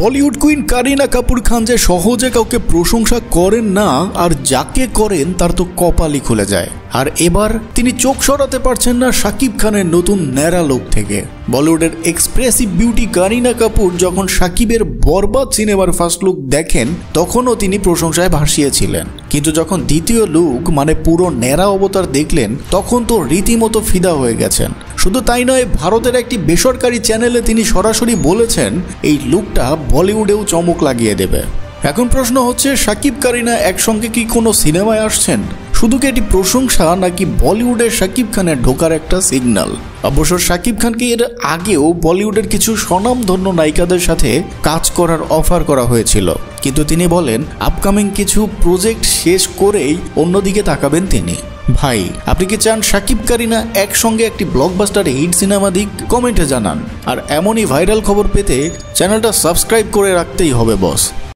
Bollywood queen Kareena Kapoor খান যে সহজে কাউকে প্রশংসা করেন না, আর যাকে করেন তার তো কপালই খুলে যায়। আর এবার তিনি চোখ সরাতে পারছেন না শাকিব খানের নতুন ন্যাড়া লুক থেকে। বলিউডের এক্সপ্রেসিভ বিউটি কারিনা কাপুর যখন শাকিবের বরবাদ সিনেমার ফার্স্ট লুক দেখেন তখনও তিনি প্রশংসায় ভাসিয়েছিলেন, কিন্তু যখন দ্বিতীয় লুক মানে পুরো ন্যাড়া অবতার দেখলেন তখন তো রীতিমতো ফিদা হয়ে গেছেন। শুধু তাই নয়, ভারতের একটি বেসরকারি চ্যানেলে তিনি সরাসরি বলেছেন এই লুকটা বলিউডেও চমক লাগিয়ে দেবে। এখন প্রশ্ন হচ্ছে, শাকিব কারিনা একসঙ্গে কি কোনো সিনেমায় আসছেন? শুধু কি এটি প্রশংসা নাকি বলিউডে শাকিব খানের ঢোকার একটা সিগন্যাল? অবশ্য শাকিব খানকে এর আগেও বলিউডের কিছু স্বনামধন্য নায়িকাদের সাথে কাজ করার অফার করা হয়েছিল, কিন্তু তিনি বলেন আপকামিং কিছু প্রজেক্ট শেষ করেই অন্যদিকে তাকাবেন তিনি। ভাই, আপনি কি চান শাকিব কারিনা একসঙ্গে একটি ব্লকবাস্টার হিট সিনেমা দিক? কমেন্টে জানান। আর এমনই ভাইরাল খবর পেতে চ্যানেলটা সাবস্ক্রাইব করে রাখতেই হবে বস।